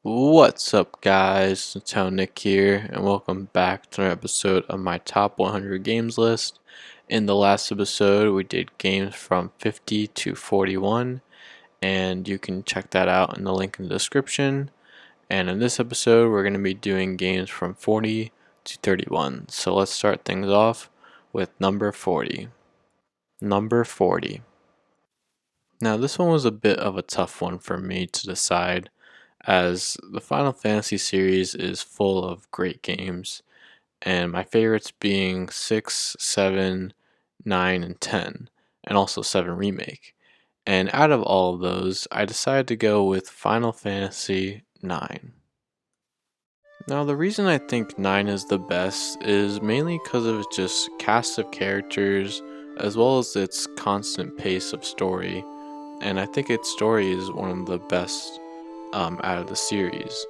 What's up, guys? It's Nick here, and welcome back to another episode of my top 100 games list. In the last episode, we did games from 50 to 41, and you can check that out in the link in the description. And in this episode, we're going to be doing games from 40 to 31. So let's start things off with number 40. Number 40. Now, this one was a bit of a tough one for me to decide, as the Final Fantasy series is full of great games, and my favorites being 6, 7, 9, and 10, and also 7 Remake. And out of all of those, I decided to go with Final Fantasy 9. Now, the reason I think 9 is the best is mainly because of its just cast of characters, as well as its constant pace of story, and I think its story is one of the best out of the series,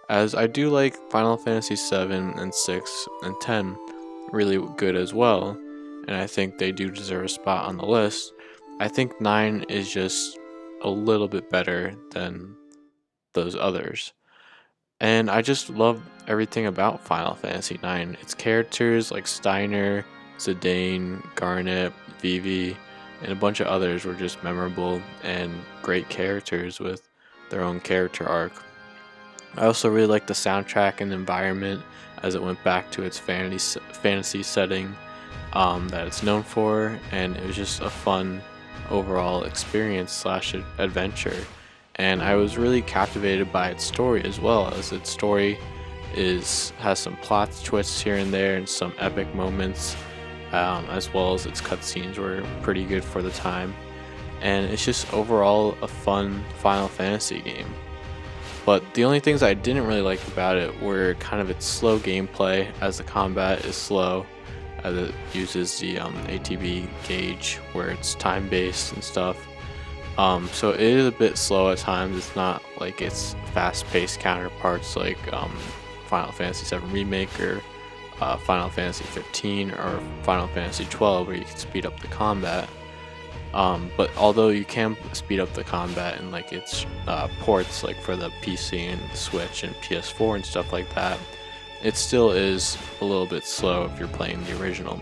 as I do like Final Fantasy 7 and 6 and 10 really good as well, and I think they do deserve a spot on the list. I think 9 is just a little bit better than those others. And I just love everything about Final Fantasy 9. Its characters like Steiner, Zidane, Garnet, Vivi, and a bunch of others were just memorable and great characters with their own character arc. I also really like the soundtrack and environment, as it went back to its fantasy setting that it's known for, and it was just a fun overall experience slash adventure. And I was really captivated by its story as well, as its story has some plot twists here and there and some epic moments, as well as its cutscenes were pretty good for the time. And it's just overall a fun Final Fantasy game. But the only things I didn't really like about it were kind of its slow gameplay, as the combat is slow, as it uses the ATB gauge where it's time based and stuff. So it is a bit slow at times. It's not like its fast-paced counterparts like Final Fantasy VII Remake or Final Fantasy 15 or Final Fantasy 12, where you can speed up the combat. But although you can speed up the combat in like its ports, like for the PC and the Switch and PS4 and stuff like that, it still is a little bit slow if you're playing the original.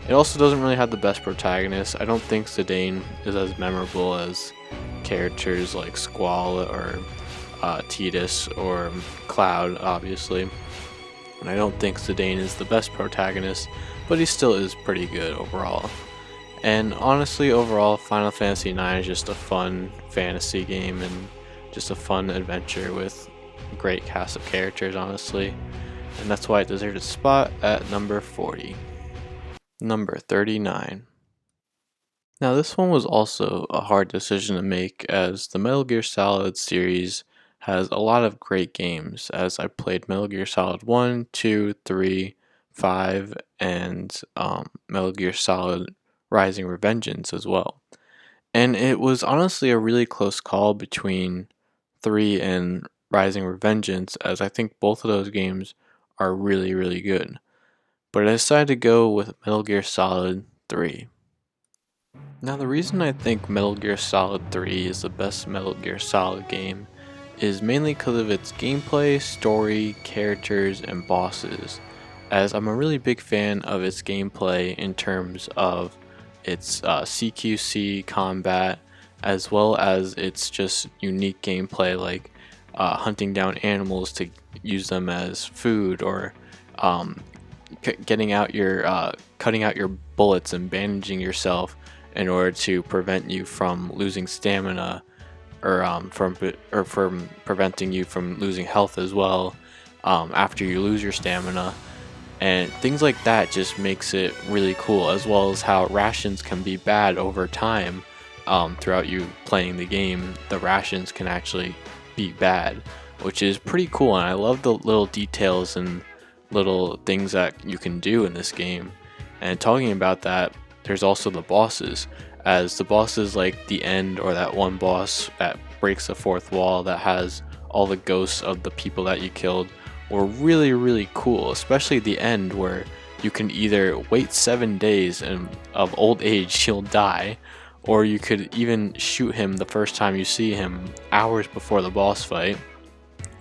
It also doesn't really have the best protagonist. I don't think Zidane is as memorable as characters like Squall or Tidus or Cloud, obviously. And I don't think Zidane is the best protagonist, but he still is pretty good overall. And honestly, overall, Final Fantasy IX is just a fun fantasy game and just a fun adventure with a great cast of characters, honestly. And that's why it deserves its spot at number 40. Number 39. Now, this one was also a hard decision to make, as the Metal Gear Solid series has a lot of great games, as I played Metal Gear Solid 1, 2, 3, 5, and Metal Gear Solid Rising Revengeance as well. And it was honestly a really close call between 3 and Rising Revengeance, as I think both of those games are really, really good. But I decided to go with Metal Gear Solid 3. Now, the reason I think Metal Gear Solid 3 is the best Metal Gear Solid game is mainly because of its gameplay, story, characters, and bosses, as I'm a really big fan of its gameplay in terms of its CQC combat, as well as its just unique gameplay, like hunting down animals to use them as food, or cutting out your bullets and bandaging yourself in order to prevent you from losing stamina, or from preventing you from losing health as well after you lose your stamina. And things like that just makes it really cool, as well as how rations can be bad over time. Throughout you playing the game, the rations can actually be bad, which is pretty cool, and I love the little details and little things that you can do in this game. And talking about that, there's also the bosses, as the bosses like the end, or that one boss that breaks the fourth wall that has all the ghosts of the people that you killed, were really, really cool, especially the end, where you can either wait 7 days and of old age he'll die, or you could even shoot him the first time you see him hours before the boss fight,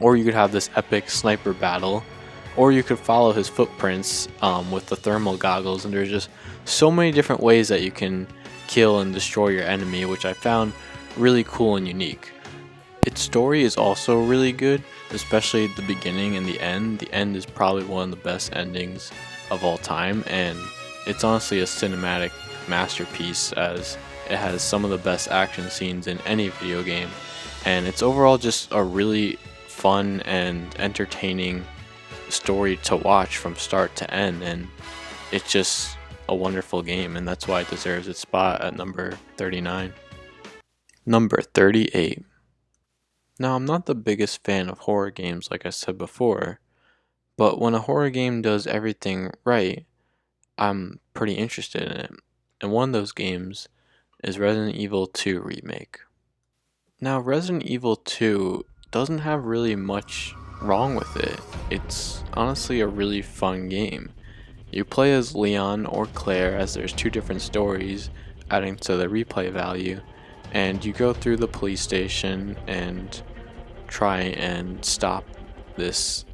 or you could have this epic sniper battle, or you could follow his footprints with the thermal goggles, and there's just so many different ways that you can kill and destroy your enemy, which I found really cool and unique. Its story is also really good, especially the beginning and the end. The end is probably one of the best endings of all time, and it's honestly a cinematic masterpiece as it has some of the best action scenes in any video game, and it's overall just a really fun and entertaining story to watch from start to end, and it's just a wonderful game, and that's why it deserves its spot at number 39. Number 38. Now, I'm not the biggest fan of horror games like I said before, but when a horror game does everything right, I'm pretty interested in it, and one of those games is Resident Evil 2 Remake. Now, Resident Evil 2 doesn't have really much wrong with it. It's honestly a really fun game. You play as Leon or Claire, as there's two different stories adding to the replay value, and you go through the police station and try and stop this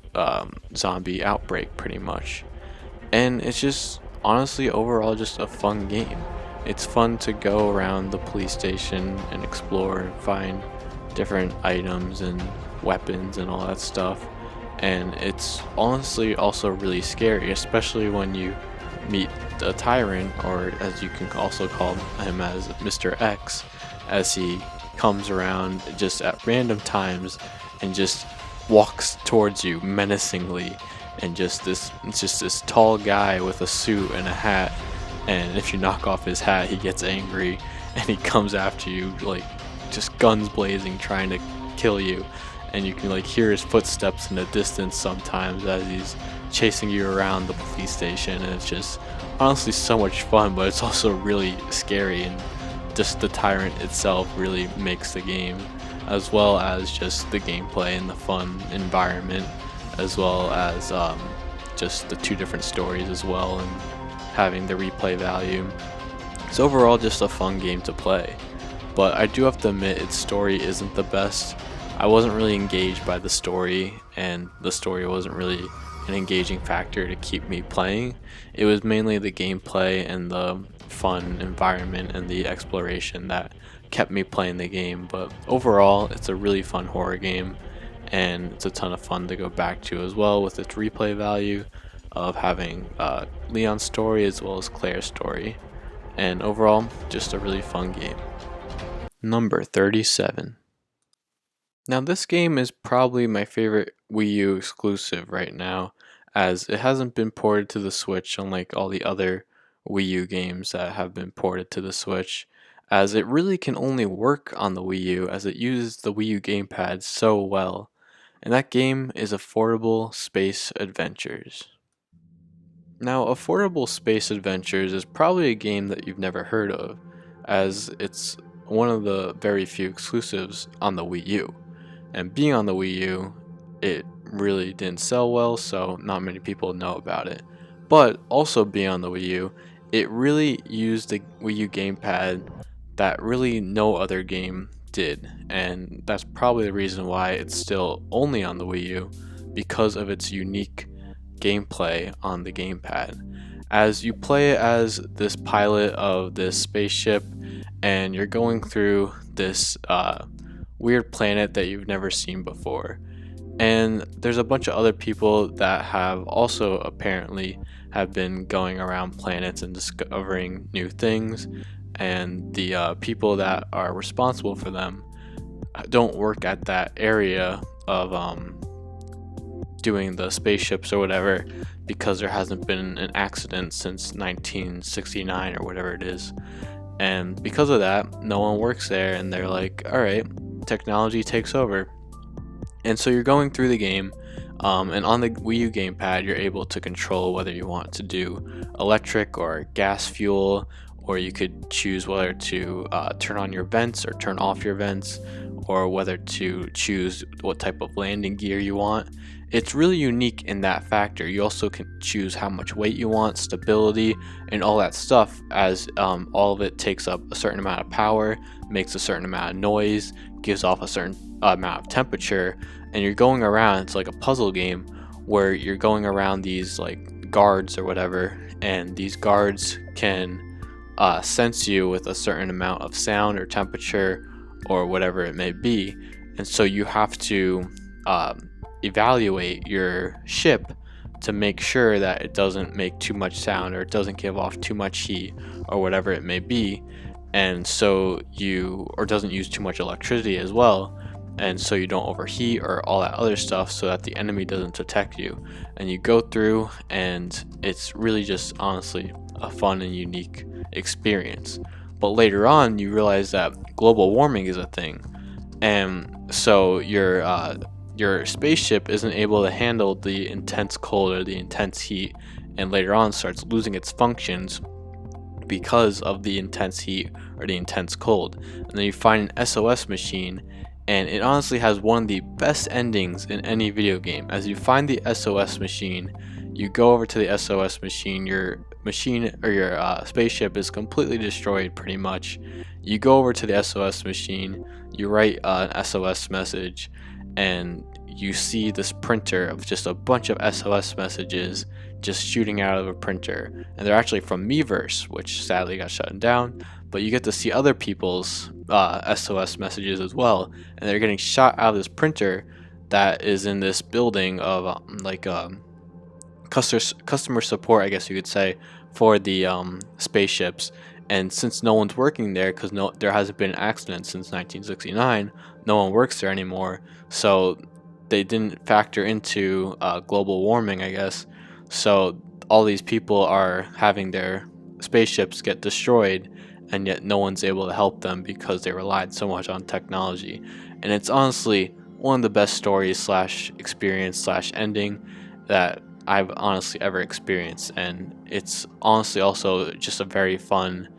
zombie outbreak pretty much. And it's just honestly overall just a fun game. It's fun to go around the police station and explore and find different items and weapons and all that stuff. And it's honestly also really scary, especially when you meet a tyrant, or as you can also call him as Mr. X, as he comes around just at random times and just walks towards you menacingly, and it's just this tall guy with a suit and a hat, and if you knock off his hat he gets angry and he comes after you like just guns blazing trying to kill you, and you can like hear his footsteps in the distance sometimes as he's chasing you around the police station, and it's just honestly so much fun, but it's also really scary, and just the tyrant itself really makes the game, as well as just the gameplay and the fun environment, as well as just the two different stories as well, and having the replay value. It's overall just a fun game to play, but I do have to admit its story isn't the best. I wasn't really engaged by the story, and the story wasn't really an engaging factor to keep me playing. It was mainly the gameplay and the fun environment and the exploration that kept me playing the game. But overall, it's a really fun horror game, and it's a ton of fun to go back to as well, with its replay value of having Leon's story as well as Claire's story, and overall just a really fun game. Number 37. Now, this game is probably my favorite Wii U exclusive right now, as it hasn't been ported to the Switch unlike all the other Wii U games that have been ported to the Switch, as it really can only work on the Wii U as it uses the Wii U gamepad so well, and that game is Affordable Space Adventures. Now, Affordable Space Adventures is probably a game that you've never heard of, as it's one of the very few exclusives on the Wii U. And being on the Wii U, it really didn't sell well, so not many people know about it. But also being on the Wii U, it really used the Wii U gamepad that really no other game did, and that's probably the reason why it's still only on the Wii U, because of its unique gameplay on the gamepad. As you play as this pilot of this spaceship, and you're going through this weird planet that you've never seen before, and there's a bunch of other people that have also apparently have been going around planets and discovering new things, and the people that are responsible for them don't work at that area of doing the spaceships or whatever, because there hasn't been an accident since 1969 or whatever it is. And because of that, no one works there, and they're like, alright, technology takes over. And so you're going through the game, and on the Wii U gamepad, you're able to control whether you want to do electric or gas fuel, or you could choose whether to turn on your vents or turn off your vents, or whether to choose what type of landing gear you want. It's really unique in that factor. You also can choose how much weight you want, stability, and all that stuff, as all of it takes up a certain amount of power, makes a certain amount of noise, gives off a certain amount of temperature, and you're going around. It's like a puzzle game where you're going around these like guards or whatever, and these guards can sense you with a certain amount of sound or temperature or whatever it may be, and so you have to evaluate your ship to make sure that it doesn't make too much sound or it doesn't give off too much heat or whatever it may be, and so you or doesn't use too much electricity as well, and so you don't overheat or all that other stuff, so that the enemy doesn't detect you. And you go through, and it's really just honestly a fun and unique experience. But later on you realize that global warming is a thing, and so your spaceship isn't able to handle the intense cold or the intense heat, and later on starts losing its functions because of the intense heat or the intense cold. And then you find an SOS machine, and it honestly has one of the best endings in any video game. As you find the SOS machine, you go over to the SOS machine, your machine or your spaceship is completely destroyed pretty much. You go over to the SOS machine, you write an SOS message, and you see this printer of just a bunch of SOS messages just shooting out of a printer, and they're actually from Miiverse, which sadly got shut down. But you get to see other people's SOS messages as well, and they're getting shot out of this printer that is in this building of customer support, I guess you could say, for the spaceships. And since no one's working there, because there hasn't been an accident since 1969, no one works there anymore. So they didn't factor into global warming, I guess. So all these people are having their spaceships get destroyed, and yet no one's able to help them because they relied so much on technology. And it's honestly one of the best stories slash experience slash ending that I've honestly ever experienced. And it's honestly also just a very fun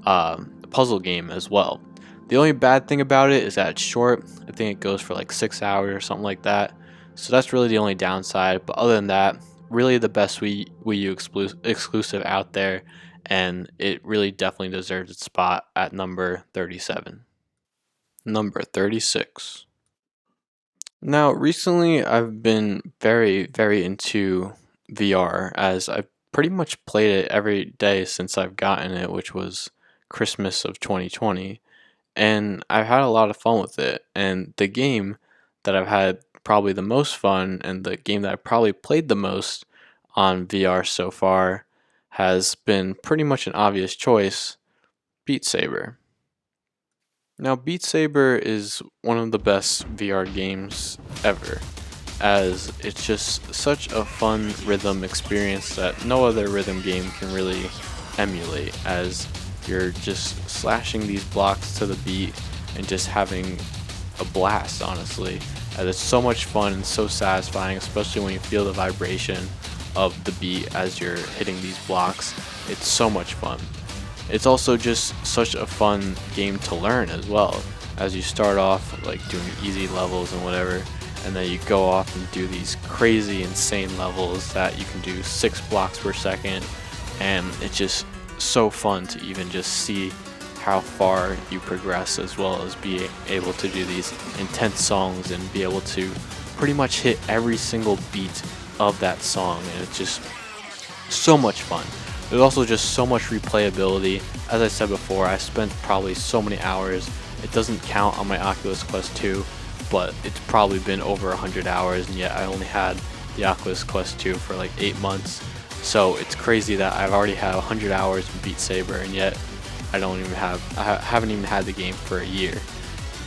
puzzle game as well. The only bad thing about it is that it's short. I think it goes for like 6 hours or something like that. So that's really the only downside. But other than that, really the best Wii U exclusive out there, and it really definitely deserves its spot at number 37. Number 36. Now, recently I've been very, very into VR, as I've pretty much played it every day since I've gotten it, which was Christmas of 2020. And I've had a lot of fun with it. And the game that I've had probably the most fun, and the game that I've probably played the most on VR so far, has been pretty much an obvious choice: Beat Saber. Now, Beat Saber is one of the best VR games ever, as it's just such a fun rhythm experience that no other rhythm game can really emulate, as you're just slashing these blocks to the beat and just having a blast, honestly, as it's so much fun and so satisfying, especially when you feel the vibration of the beat as you're hitting these blocks. It's so much fun. It's also just such a fun game to learn as well, as you start off like doing easy levels and whatever, and then you go off and do these crazy insane levels that you can do 6 blocks per second, and it's just so fun to even just see how far you progress, as well as be able to do these intense songs and be able to pretty much hit every single beat of that song, and it's just so much fun. There's also just so much replayability. As I said before, I spent probably so many hours. It doesn't count on my Oculus Quest 2, but it's probably been over 100 hours, and yet I only had the Oculus Quest 2 for like 8 months. So it's crazy that I've already had 100 hours in Beat Saber, and yet I haven't even had the game for a year.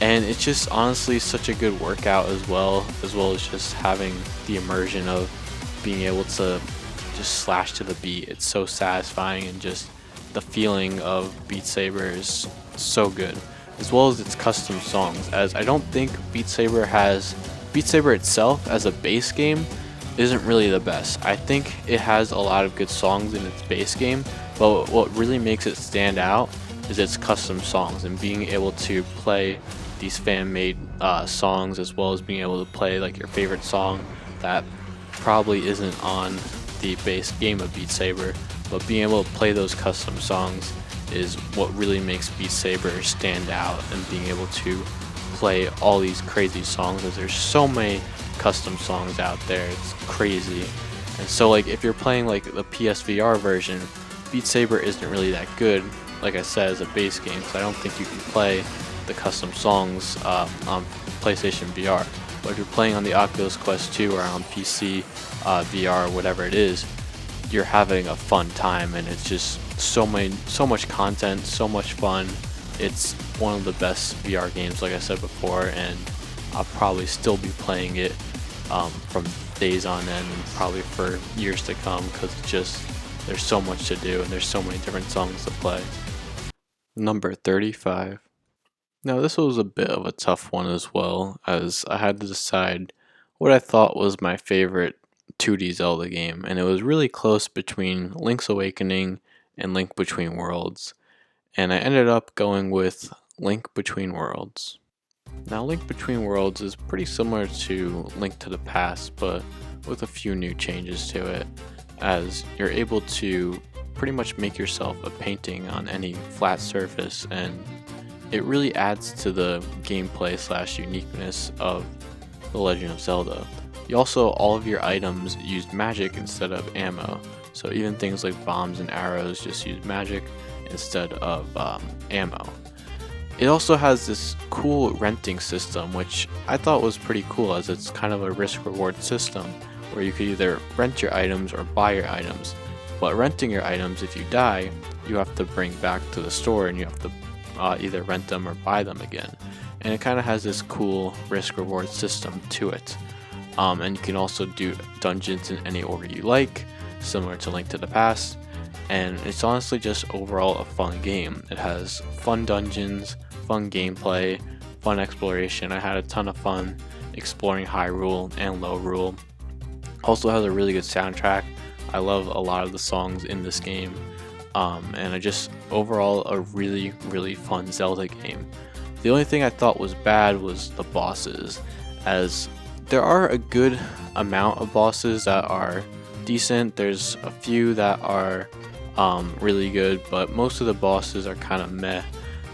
And it's just honestly such a good workout as well as just having the immersion of being able to just slash to the beat. It's so satisfying, and just the feeling of Beat Saber is so good, as well as its custom songs, as I don't think Beat Saber itself as a base game isn't really the best. I think it has a lot of good songs in its base game, but what really makes it stand out is its custom songs, and being able to play these fan-made songs, as well as being able to play like your favorite song that probably isn't on the base game of Beat Saber, but being able to play those custom songs is what really makes Beat Saber stand out, and being able to play all these crazy songs, because there's so many custom songs out there. It's crazy. And so like if you're playing like the PSVR version, Beat Saber isn't really that good, like I said, as a base game, so I don't think you can play the custom songs on PlayStation VR. But if you're playing on the Oculus Quest 2 or on PC VR, whatever it is, you're having a fun time, and it's just so much content, so much fun. It's one of the best VR games, like I said before, and I'll probably still be playing it from days on end and probably for years to come, because there's so much to do and there's so many different songs to play. Number 35. Now this was a bit of a tough one as well, as I had to decide what I thought was my favorite 2D Zelda game, and it was really close between Link's Awakening and Link Between Worlds, and I ended up going with Link Between Worlds. Now Link Between Worlds is pretty similar to Link to the Past, but with a few new changes to it, as you're able to pretty much make yourself a painting on any flat surface, and it really adds to the gameplay / uniqueness of The Legend of Zelda. All of your items use magic instead of ammo, so even things like bombs and arrows just use magic instead of ammo. It also has this cool renting system, which I thought was pretty cool, as it's kind of a risk-reward system where you could either rent your items or buy your items. But renting your items, if you die, you have to bring back to the store, and you have to either rent them or buy them again. And it kind of has this cool risk-reward system to it. And you can also do dungeons in any order you like, similar to Link to the Past. And it's honestly just overall a fun game. It has fun dungeons, fun gameplay, fun exploration. I had a ton of fun exploring Hyrule and Lorule. Also has a really good soundtrack. I love a lot of the songs in this game. And overall a really fun Zelda game. The only thing I thought was bad was the bosses, as there are a good amount of bosses that are decent. There's a few that are really good, but most of the bosses are kind of meh.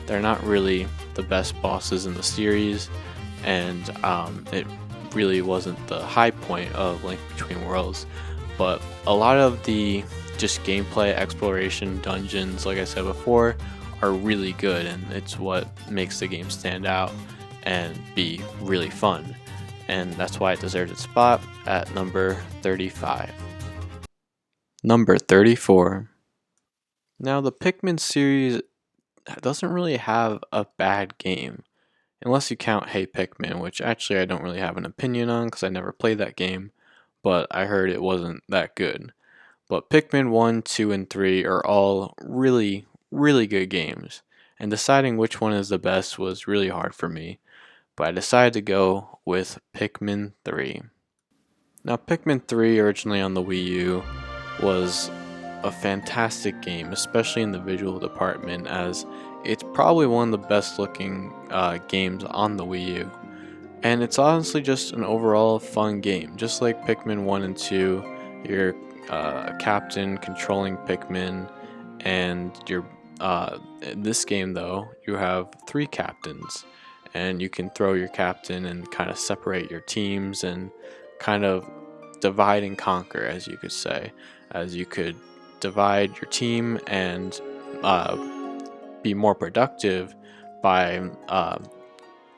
They're not really the best bosses in the series, and it really wasn't the high point of Link Between Worlds. But a lot of the just gameplay, exploration, dungeons, like I said before, are really good, and it's what makes the game stand out and be really fun. And that's why it deserves its spot at number 35. Number 34. Now the Pikmin series doesn't really have a bad game, unless you count Hey Pikmin, which actually I don't really have an opinion on because I never played that game, but I heard it wasn't that good. But Pikmin 1, 2, and 3 are all really good games, and deciding which one is the best was really hard for me, but I decided to go with Pikmin 3. Now Pikmin 3, originally on the Wii U, was a fantastic game, especially in the visual department, as it's probably one of the best looking games on the Wii U. And it's honestly just an overall fun game. Just like Pikmin 1 and 2, you're a captain controlling Pikmin, and you're in this game though, you have 3 captains, and you can throw your captain and kind of separate your teams and kind of divide and conquer, as you could say, as you could divide your team and be more productive by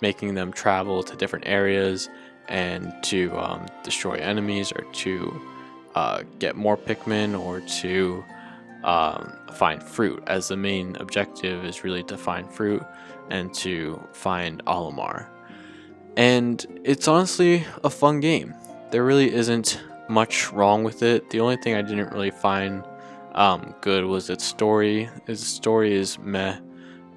making them travel to different areas and to destroy enemies, or to get more Pikmin, or to find fruit, as the main objective is really to find fruit and to find Olimar. And it's honestly a fun game. There really isn't much wrong with it. The only thing I didn't really find good was its story. Its story is meh.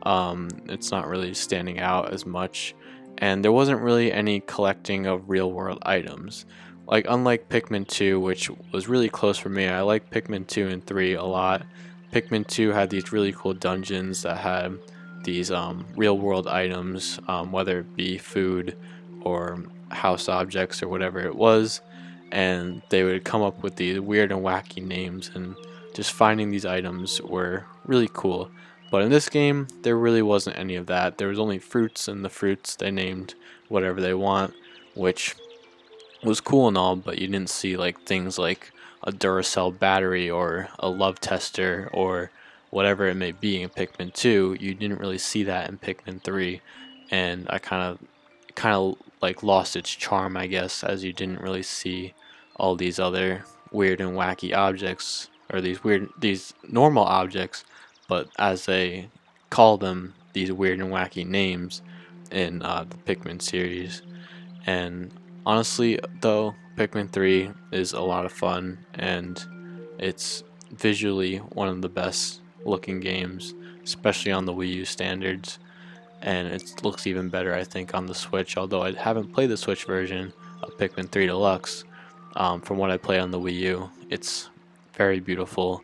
It's not really standing out as much, and there wasn't really any collecting of real world items. Like, unlike Pikmin 2, which was really close for me, I like Pikmin 2 and 3 a lot. Pikmin 2 had these really cool dungeons that had these real world items, whether it be food or house objects or whatever it was, and they would come up with these weird and wacky names, and just finding these items were really cool. But in this game, there really wasn't any of that. There was only fruits, and the fruits they named whatever they want, which was cool and all, but you didn't see like things like a Duracell battery or a love tester or whatever it may be in Pikmin 2. You didn't really see that in Pikmin 3, and I kind of like lost its charm, I guess, as you didn't really see all these other weird and wacky objects, or these normal objects, but as they call them, these weird and wacky names in the Pikmin series. And honestly, though, Pikmin 3 is a lot of fun, and it's visually one of the best looking games, especially on the Wii U standards. And it looks even better, I think, on the Switch, although I haven't played the Switch version of Pikmin 3 Deluxe. From what I play on the Wii U, it's very beautiful,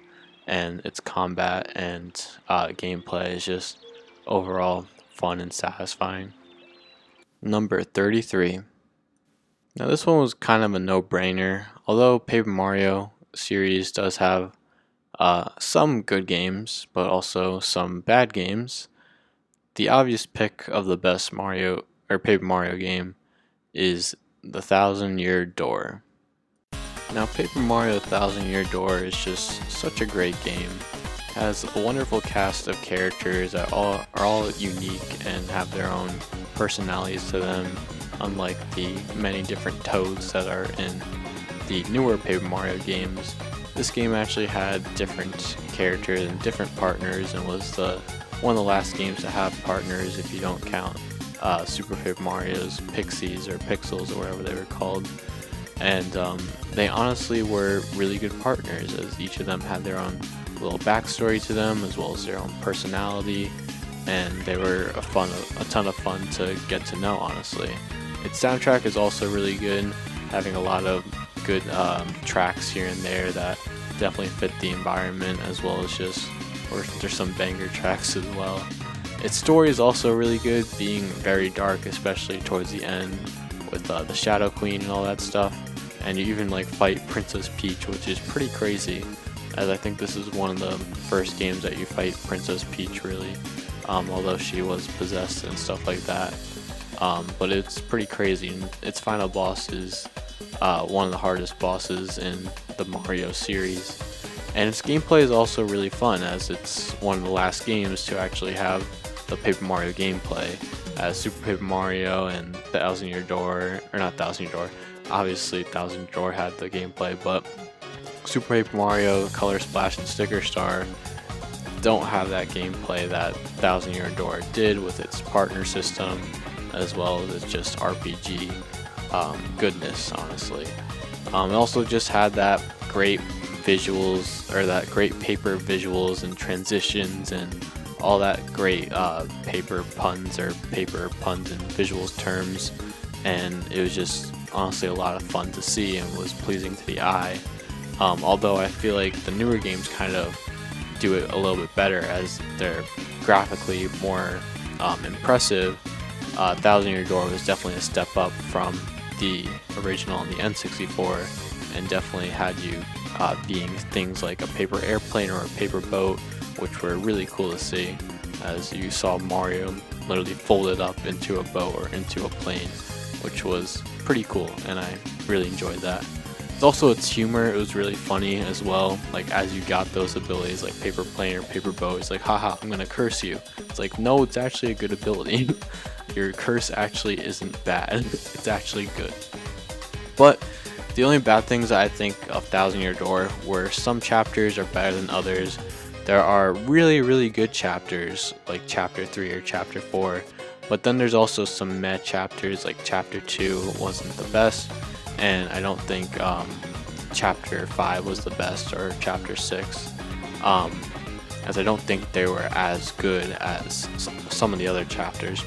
and its combat and gameplay is just overall fun and satisfying. Number 33. Now this one was kind of a no-brainer, although Paper Mario series does have some good games, but also some bad games. The obvious pick of the best Mario or Paper Mario game is the Thousand Year Door. Now Paper Mario Thousand Year Door is just such a great game. It has a wonderful cast of characters that are all unique and have their own personalities to them, unlike the many different Toads that are in the newer Paper Mario games. This game actually had different characters and different partners, and was one of the last games to have partners if you don't count Super Paper Mario's Pixies or Pixels or whatever they were called. And they honestly were really good partners, as each of them had their own little backstory to them, as well as their own personality, and they were a ton of fun to get to know, honestly. Its soundtrack is also really good, having a lot of good tracks here and there that definitely fit the environment, as well as there's some banger tracks as well. Its story is also really good, being very dark, especially towards the end with the Shadow Queen and all that stuff. And you even like fight Princess Peach, which is pretty crazy, as I think this is one of the first games that you fight Princess Peach really, although she was possessed and stuff like that. But it's pretty crazy, and its final boss is one of the hardest bosses in the Mario series. And its gameplay is also really fun, as it's one of the last games to actually have the Paper Mario gameplay, as Super Paper Mario and Thousand Year Door, or not Thousand Year Door, obviously Thousand Year Door had the gameplay, but Super Paper Mario, Color Splash, and Sticker Star don't have that gameplay that Thousand Year Door did, with its partner system, as well as its just RPG goodness, honestly. It also just had that great visuals, or that great paper visuals and transitions, and all that great paper puns and visuals terms, and it was just honestly a lot of fun to see and was pleasing to the eye. Although I feel like the newer games kind of do it a little bit better, as they're graphically more impressive. Thousand Year Door was definitely a step up from the original on the N64, and definitely had you being things like a paper airplane or a paper boat, which were really cool to see, as you saw Mario literally folded up into a boat or into a plane, which was pretty cool, and I really enjoyed that. It's also its humor, it was really funny as well, like as you got those abilities like paper plane or paper boat, it's like, haha, I'm gonna curse you. It's like, no, it's actually a good ability. Your curse actually isn't bad, it's actually good. But the only bad things I think of Thousand Year Door were some chapters are better than others. There are really good chapters, like chapter 3 or chapter 4, but then there's also some meh chapters, like chapter 2 wasn't the best, and I don't think chapter 5 was the best, or chapter 6, as I don't think they were as good as some of the other chapters.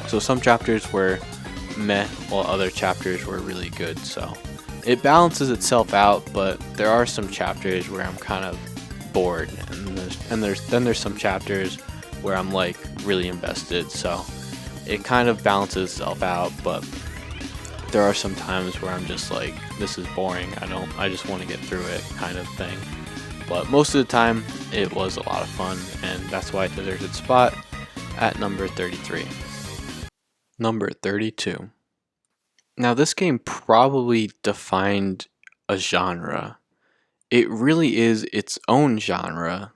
So some chapters were meh, while other chapters were really good, so it balances itself out, but there are some chapters where I'm kind of bored, and there's some chapters where I'm like really invested, so it kind of balances itself out. But there are some times where I'm just like, this is boring, I just want to get through it, kind of thing. but most of the time it was a lot of fun, and that's why it deserves its spot at number 33. Number 32. Now this game probably defined a genre. It really is its own genre,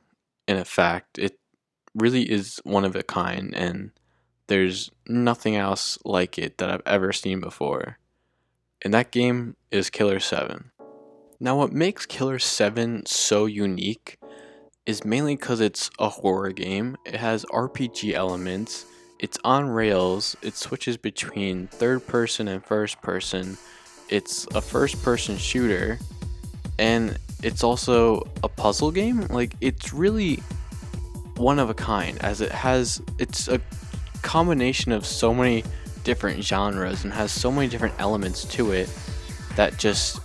in fact. It really is one of a kind, and there's nothing else like it that I've ever seen before. And that game is Killer 7. Now what makes Killer 7 so unique is mainly because it's a horror game. It has RPG elements, it's on rails, it switches between third person and first person, it's a first person shooter, and it's also a puzzle game. Like, it's really one of a kind, as it's a combination of so many different genres and has so many different elements to it that just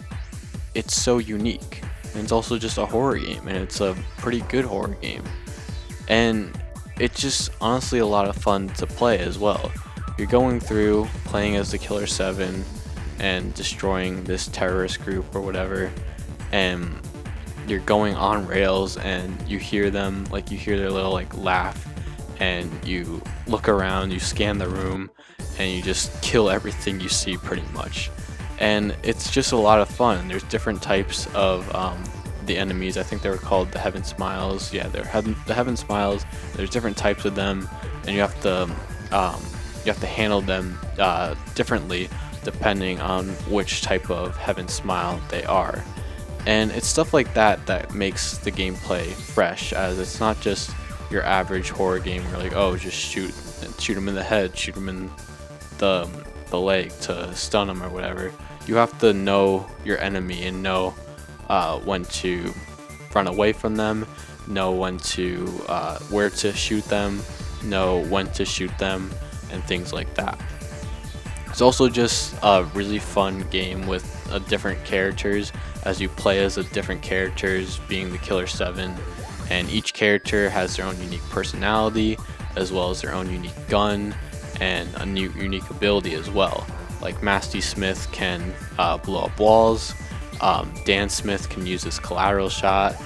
it's so unique. And it's also just a horror game, and it's a pretty good horror game, and it's just honestly a lot of fun to play as well. You're going through playing as the Killer 7 and destroying this terrorist group or whatever, and you're going on rails, and you hear them, like, you hear their little like laugh, and you look around, you scan the room, and you just kill everything you see pretty much. And it's just a lot of fun. There's different types of the enemies. I think they were called the Heaven Smiles. Yeah, they're the Heaven Smiles. There's different types of them, and you have to handle them differently depending on which type of Heaven Smile they are. And it's stuff like that that makes the gameplay fresh, as it's not just your average horror game where, like, oh, just shoot them in the head, shoot them in the leg to stun them or whatever. You have to know your enemy and know when to run away from them, know when to where to shoot them, know when to shoot them, and things like that. It's also just a really fun game with different characters, as you play as the different characters being the Killer 7, and each character has their own unique personality as well as their own unique gun and a new unique ability as well. Like Masty Smith can blow up walls, Dan Smith can use his collateral shot,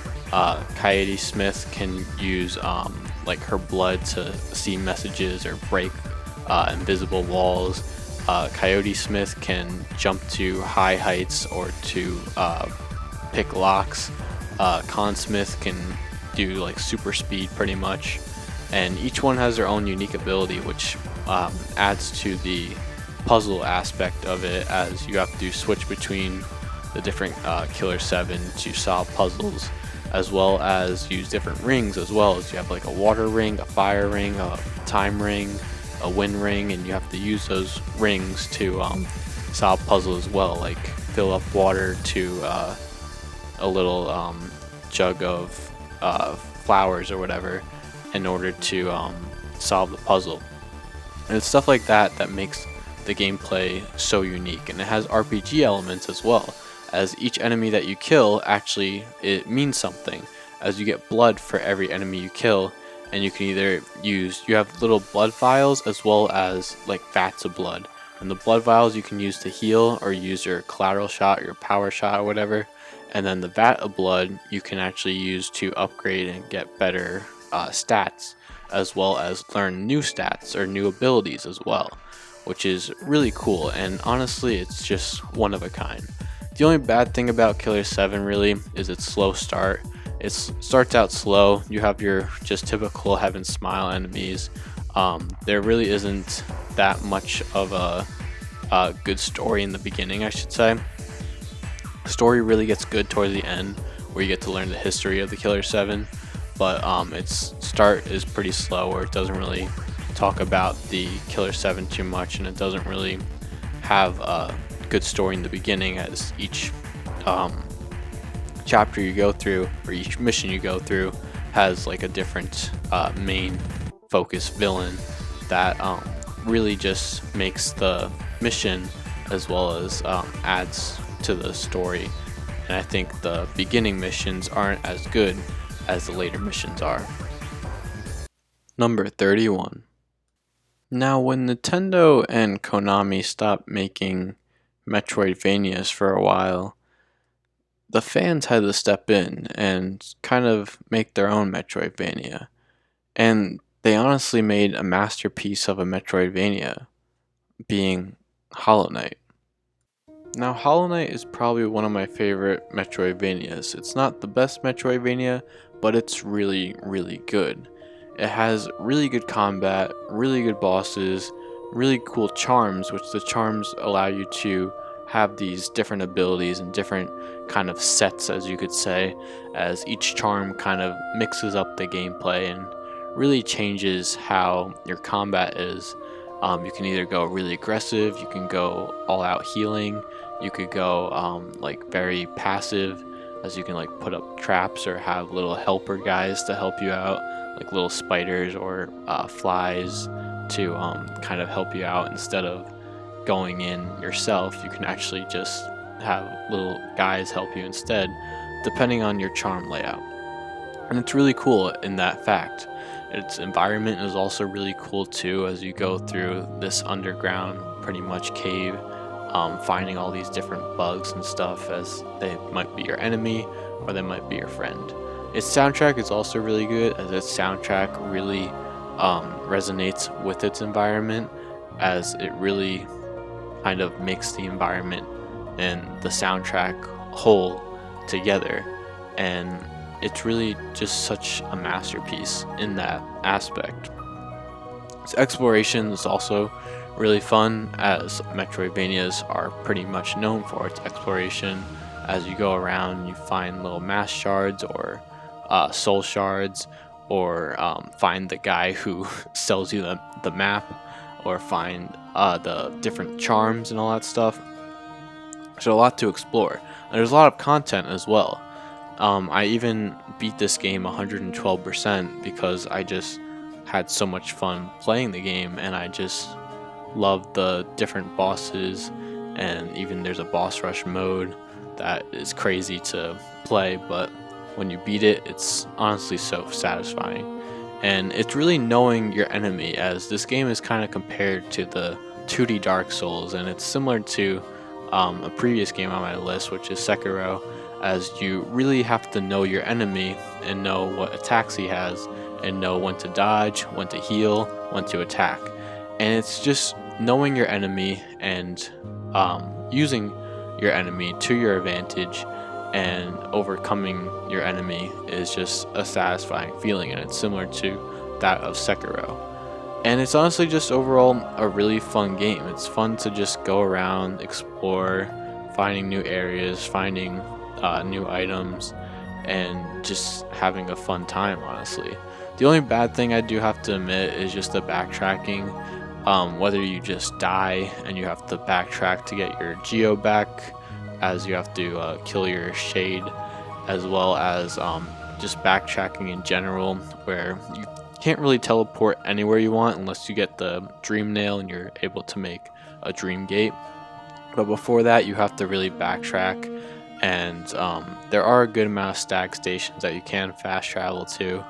Coyote Smith can use like her blood to see messages or break invisible walls. Coyote Smith can jump to high heights or to pick locks. Con Smith can do like super speed pretty much, and each one has their own unique ability, which adds to the puzzle aspect of it, as you have to switch between the different Killer 7 to solve puzzles, as well as use different rings as well. As you have like a water ring, a fire ring, a time ring, a wind ring, and you have to use those rings to solve puzzles as well, like fill up water to a little jug of flowers or whatever in order to solve the puzzle. And it's stuff like that that makes the gameplay so unique. And it has RPG elements as well, as each enemy that you kill actually, it means something, as you get blood for every enemy you kill, and you can either you have little blood vials as well as like vats of blood, and the blood vials you can use to heal or use your collateral shot, your power shot or whatever, and then the vat of blood you can actually use to upgrade and get better stats, as well as learn new stats or new abilities as well, which is really cool. And honestly, it's just one of a kind. The only bad thing about Killer 7 really is its slow start. It starts out slow. You have your just typical Heaven Smile enemies. There really isn't that much of a good story in the beginning, I should say. Story really gets good towards the end, where you get to learn the history of the Killer 7, but its start is pretty slow, where it doesn't really talk about the Killer 7 too much, and it doesn't really have a good story in the beginning, as each chapter you go through, or each mission you go through, has like a different main focus villain that really just makes the mission as well as adds to the story. And I think the beginning missions aren't as good as the later missions are. Number 31. Now, when Nintendo and Konami stopped making Metroidvanias for a while, the fans had to step in and kind of make their own Metroidvania. And they honestly made a masterpiece of a Metroidvania, being Hollow Knight. Now, Hollow Knight is probably one of my favorite Metroidvanias. It's not the best Metroidvania, but it's really, really good. It has really good combat, really good bosses, really cool charms, which the charms allow you to have these different abilities and different kind of sets, as you could say, as each charm kind of mixes up the gameplay and really changes how your combat is. You can either go really aggressive, you can go all out healing, you could go like very passive, as you can like put up traps or have little helper guys to help you out, like little spiders or flies to kind of help you out instead of going in yourself. You can actually just have little guys help you instead, depending on your charm layout. And it's really cool in that fact. Its environment is also really cool too, as you go through this underground, pretty much cave, finding all these different bugs and stuff, as they might be your enemy or they might be your friend. Its soundtrack is also really good, as its soundtrack really resonates with its environment, as it really kind of makes the environment and the soundtrack whole together. And it's really just such a masterpiece in that aspect. Its exploration is also really fun, as Metroidvanias are pretty much known for its exploration. As you go around, you find little mass shards or soul shards, or find the guy who sells you the map, or find the different charms and all that stuff. There's a lot to explore, and there's a lot of content as well. I even beat this game 112% because I just had so much fun playing the game, and I just love the different bosses, and even there's a boss rush mode that is crazy to play, but when you beat it, it's honestly so satisfying. And it's really knowing your enemy, as this game is kind of compared to the 2D Dark Souls, and it's similar to a previous game on my list, which is Sekiro, as you really have to know your enemy and know what attacks he has, and know when to dodge, when to heal, when to attack. And it's just knowing your enemy and using your enemy to your advantage, and overcoming your enemy is just a satisfying feeling, and it's similar to that of Sekiro. And it's honestly just overall a really fun game. It's fun to just go around, explore, finding new areas, finding new items, and just having a fun time, honestly. The only bad thing I do have to admit is just the backtracking. Whether you just die and you have to backtrack to get your geo back, as you have to kill your shade, as well as just backtracking in general, where you can't really teleport anywhere you want unless you get the dream nail and you're able to make a dream gate. But before that, you have to really backtrack, and there are a good amount of stag stations that you can fast travel to,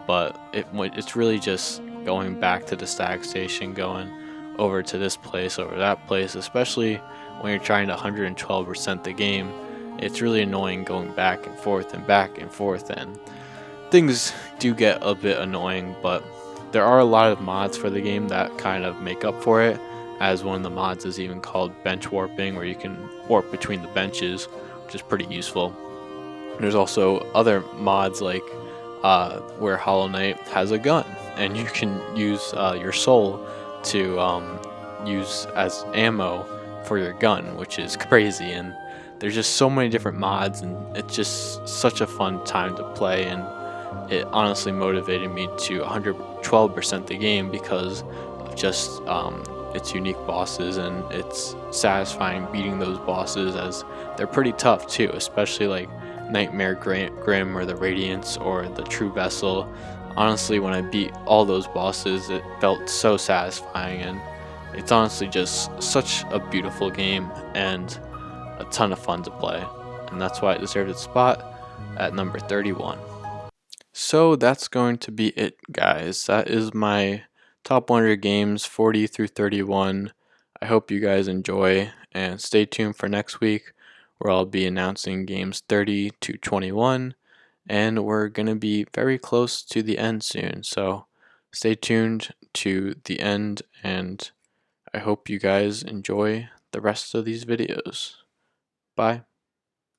but it's really just going back to the stag station, going over to this place, over that place, especially when you're trying to 112% the game. It's really annoying going back and forth and back and forth, and things do get a bit annoying, but there are a lot of mods for the game that kind of make up for it, as one of the mods is even called bench warping, where you can warp between the benches, which is pretty useful. There's also other mods like where Hollow Knight has a gun, and you can use your soul to use as ammo for your gun, which is crazy. And there's just so many different mods, and it's just such a fun time to play, and it honestly motivated me to 112% the game because of just its unique bosses, and it's satisfying beating those bosses, as they're pretty tough too, especially like Nightmare Grim or the Radiance or the True Vessel. Honestly, when I beat all those bosses, it felt so satisfying, and it's honestly just such a beautiful game and a ton of fun to play, and that's why it deserves its spot at number 31. So that's going to be it, guys. That is my top 100 games, 40 through 31. I hope you guys enjoy, and stay tuned for next week, where I'll be announcing games 30 to 21, and we're going to be very close to the end soon. So stay tuned to the end, and I hope you guys enjoy the rest of these videos. Bye.